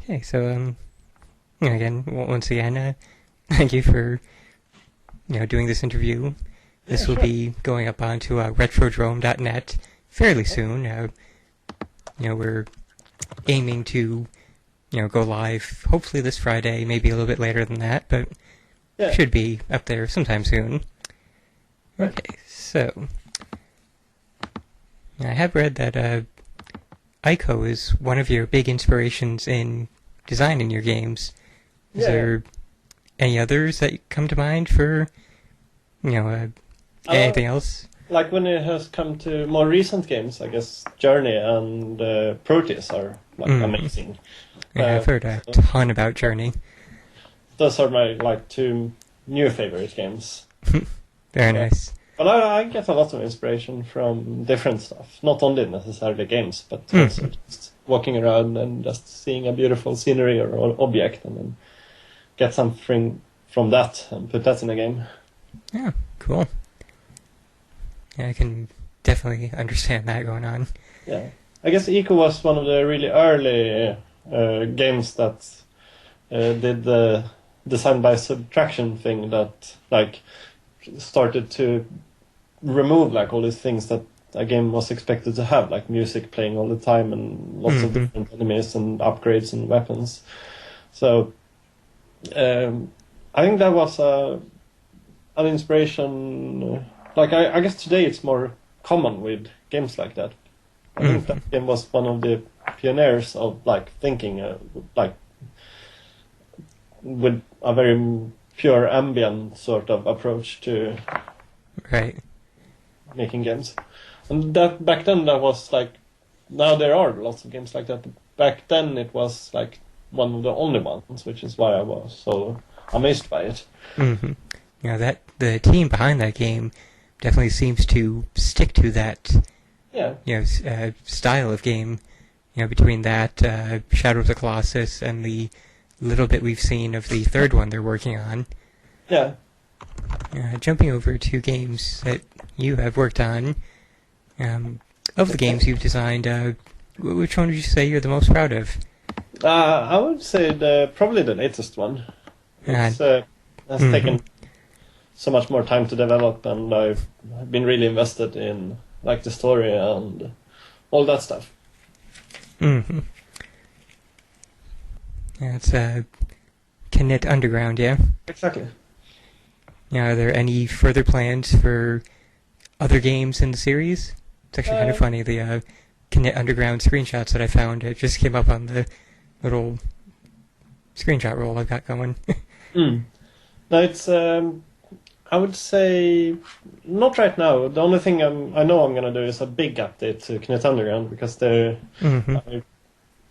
Okay, so again, once again, thank you for doing this interview. This Yeah, will sure. be going up onto retrodrome.net fairly soon. We're aiming to go live hopefully this Friday, maybe a little bit later than that, but Yeah, should be up there sometime soon. right. Okay, so I have read that Ico is one of your big inspirations in designing your games. Is Yeah, yeah. there any others that come to mind for Uh, anything else? like when it has come to more recent games, I guess Journey and Proteus are like Mm. amazing. Yeah, I've heard a So ton about Journey. those are my like two new favorite games. Very So, nice. but I get a lot of inspiration from different stuff, not only necessarily games, but also Mm. just walking around and just seeing a beautiful scenery or object, and then get something from that and put that in a game. Yeah, cool. Yeah, I can definitely understand that going on. Yeah, I guess Eco was one of the really early games that did the design by subtraction thing that like started to remove like all these things that a game was expected to have, like music playing all the time and lots of Mhm. different enemies and upgrades and weapons. So I think that was an inspiration. Like I guess today it's more common with games like that. I think that game was one of the pioneers of like thinking like with a very pure ambient sort of approach to Right. making games. And that back then that was like, now there are lots of games like that. But back then it was like one of the only ones, which is why I was so amazed by it. Mm-hmm. That the team behind that game definitely seems to stick to that Yeah, style of game. Between that Shadow of the Colossus and the little bit we've seen of the third one they're working on. yeah. Jumping over to games that you have worked on, of the games you've designed, which one would you say you're the most proud of? I would say probably the latest one. It's has taken so much more time to develop, and I've been really invested in like the story and all that stuff. Mm-hmm. Yeah, it's Knit Underground, yeah? Exactly. Are there any further plans for other games in the series? It's actually kind of funny, the Knit Underground screenshots that I found, it just came up on the little screenshot roll I've got going. No, it's I would say not right now. The only thing I know I'm gonna do is a big update to Knit Underground because Mm-hmm.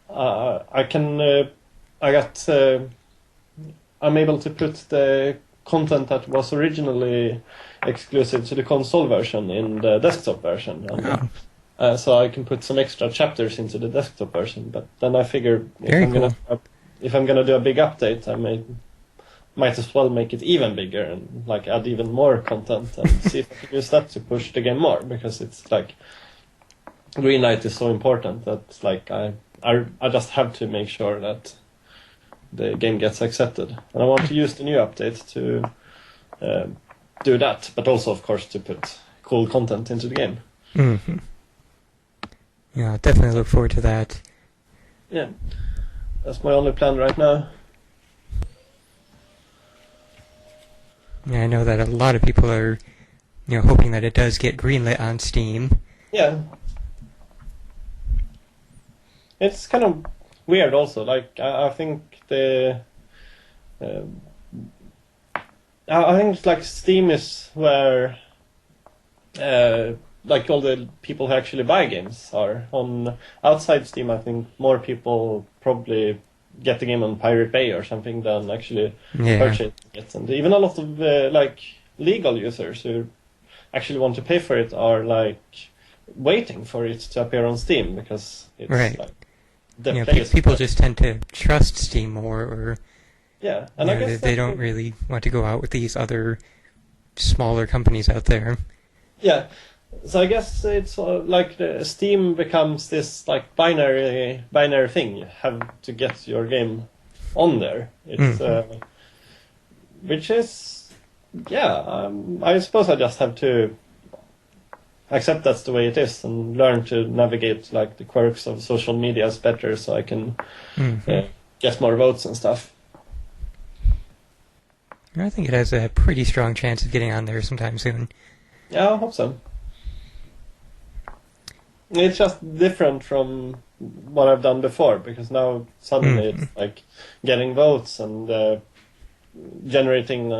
I can I got I'm able to put the content that was originally exclusive to the console version in the desktop version, and, Oh, so I can put some extra chapters into the desktop version. But then I figure Very cool. if I'm gonna do a big update, I might as well make it even bigger and like add even more content and see if I can use that to push the game more, because it's like green light is so important that like I just have to make sure that the game gets accepted, and I want to use the new update to do that, but also of course to put cool content into the game. Mm-hmm. Yeah, I'll definitely look forward to that. Yeah, that's my only plan right now. Yeah, I know that a lot of people are, hoping that it does get greenlit on Steam. Yeah, it's kind of weird also. Like I think um I think it's like Steam is where like all the people who actually buy games are. On outside Steam, I think more people probably get the game on Pirate Bay or something than actually Yeah. purchase it. And even a lot of like legal users who actually want to pay for it are like waiting for it to appear on Steam, because it's Right. like the Pe- place. people just tend to trust Steam more, or Yeah, and I guess they that's don't really want to go out with these other smaller companies out there. Yeah, So I guess it's like the Steam becomes this like binary thing. You have to get your game on there. It's which is I suppose I just have to accept that's the way it is and learn to navigate like the quirks of social media better, so I can get more votes and stuff. I think it has a pretty strong chance of getting on there sometime soon. Yeah, I hope so. It's just different from what I've done before, because now suddenly it's like getting votes and generating.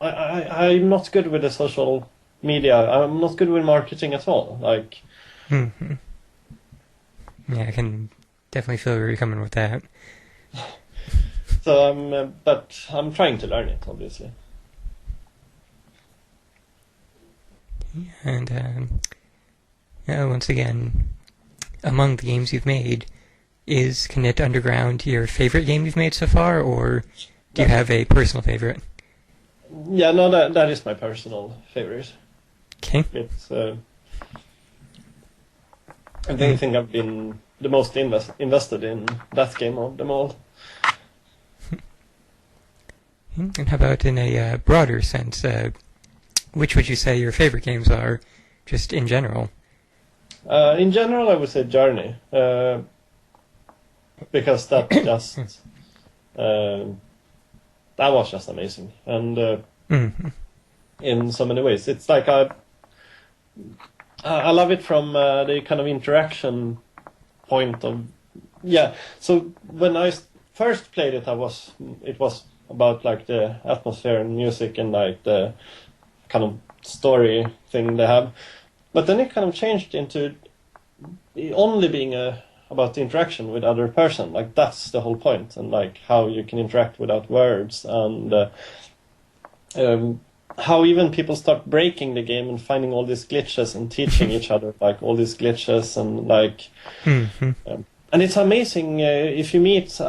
I'm not good with the social media. I'm not good with marketing at all. Like, yeah, I can definitely feel where you're coming with that. So but I'm trying to learn it, obviously. And once again, among the games you've made, is Knit Underground your favorite game you've made so far, or do you have a personal favorite? Yeah, no, that is my personal favorite. Okay. It's I think I've been the most invested in that game of them all. And how about in a broader sense, which would you say your favorite games are, just in general? In general, I would say Journey, because that just that was just amazing, and in so many ways, it's like I love it from the kind of interaction point of So when I first played it, it was about like the atmosphere and music and like the kind of story thing they have. But then it kind of changed into only being about the interaction with other person. Like that's the whole point, and like how you can interact without words, and how even people start breaking the game and finding all these glitches and teaching each other like all these glitches and like. And it's amazing if you meet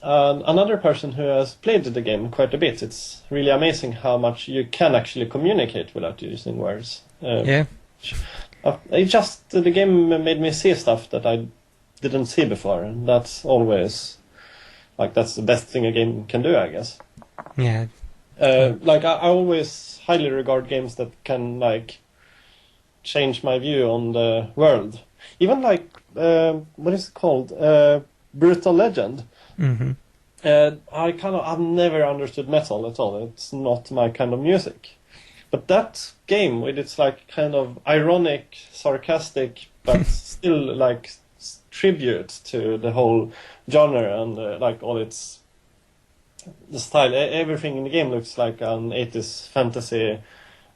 another person who has played the game quite a bit. It's really amazing how much you can actually communicate without using words. The game made me see stuff that I didn't see before, and that's always like that's the best thing a game can do, I guess. Yeah. Like I always highly regard games that can like change my view on the world. Even like what is it called? Brutal Legend. I've never understood metal at all. It's not my kind of music. But that game with its like kind of ironic, sarcastic, but still like tribute to the whole genre and like all its the style, everything in the game looks like an 80s fantasy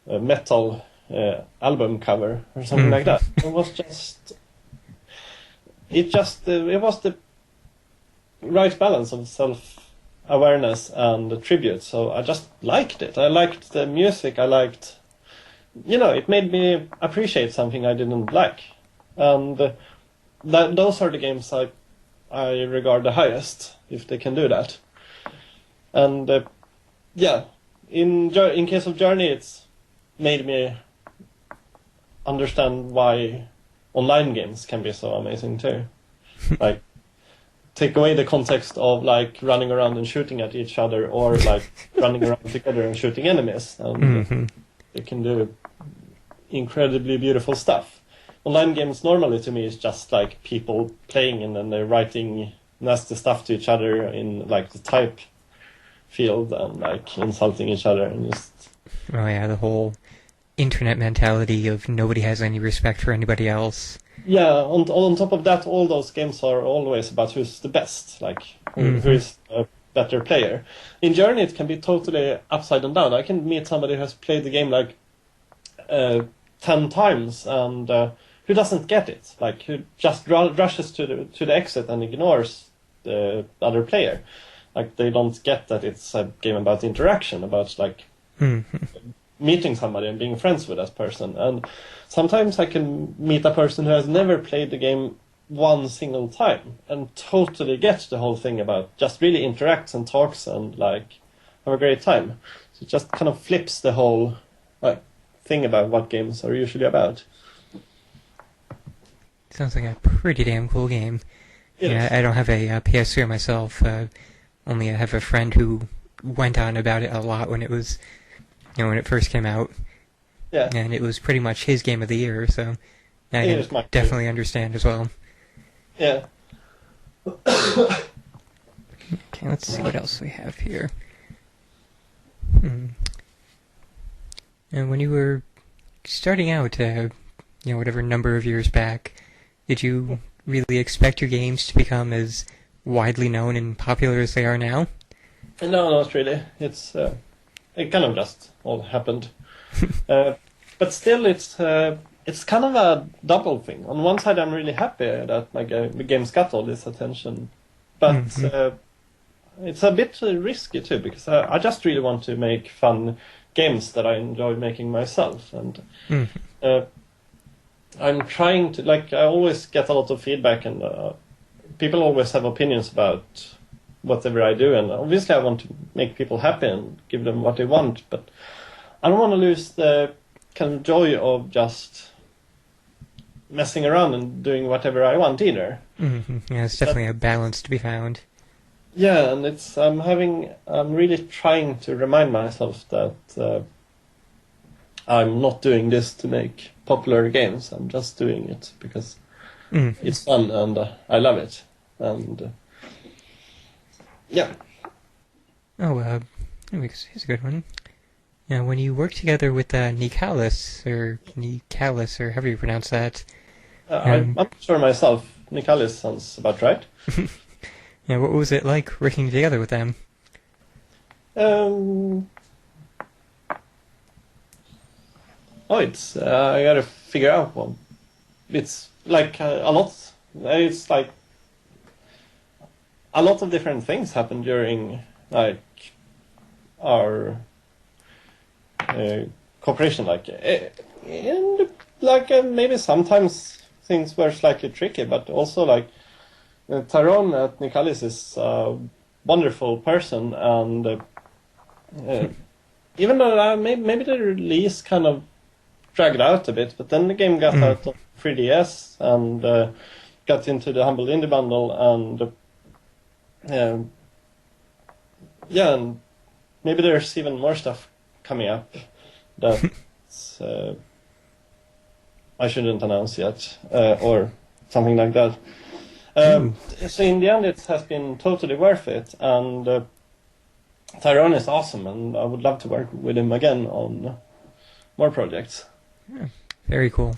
metal album cover or something like that. It was the right balance of self-awareness and the tribute. So I just liked it. I liked the music. I liked, it made me appreciate something I didn't like. And those are the games I regard the highest, if they can do that. And in case of Journey, it's made me understand why online games can be so amazing too. Like, take away the context of like running around and shooting at each other, or like running around together and shooting enemies, and they can do incredibly beautiful stuff. Online games normally to me is just like people playing and then they're writing nasty stuff to each other in like the type field and like insulting each other and just. Oh yeah, the whole internet mentality of nobody has any respect for anybody else. Yeah, on top of that, all those games are always about who's the best, like who is a better player. In Journey, it can be totally upside and down. I can meet somebody who has played the game like 10 times and who doesn't get it, like who just rushes to the exit and ignores the other player. Like they don't get that it's a game about interaction, about like meeting somebody and being friends with that person. And sometimes I can meet a person who has never played the game one single time and totally get the whole thing about, just really interacts and talks and like have a great time. So it just kind of flips the whole like thing about what games are usually about. Sounds like a pretty damn cool game. Yeah, I don't have a PS3 myself. Only I have a friend who went on about it a lot when it was, when it first came out. Yeah. And it was pretty much his game of the year, so I can definitely understand as well. Yeah. Okay, let's see what else we have here. And when you were starting out, whatever number of years back, did you really expect your games to become as widely known and popular as they are now? No, not really. It kind of just all happened. But still, it's kind of a double thing. On one side, I'm really happy that my games got all this attention, but it's a bit risky too, because I just really want to make fun games that I enjoy making myself, and I'm trying to, I always get a lot of feedback, and people always have opinions about whatever I do, and obviously I want to make people happy and give them what they want, but I don't want to lose the kind of joy of just messing around and doing whatever I want either. Yeah, it's definitely a balance to be found. Yeah, and I'm really trying to remind myself that I'm not doing this to make popular games. I'm just doing it because it's fun and I love it. And yeah. Oh, here's a good one. Now, when you work together with Nicklas, or however you pronounce that. I'm not sure myself. Nicklas sounds about right. Yeah, what was it like working together with them? It's I gotta figure out one. It's like a lot. It's like a lot of different things happen during our cooperation. Maybe sometimes things were slightly tricky, but also Tyrone at Nicklas is a wonderful person, and even though maybe the release kind of dragged out a bit, but then the game got out on 3DS and got into the Humble Indie Bundle, and and maybe there's even more stuff coming up that I shouldn't announce yet, or something like that. So in the end, it has been totally worth it, and Tyrone is awesome, and I would love to work with him again on more projects. Yeah, very cool.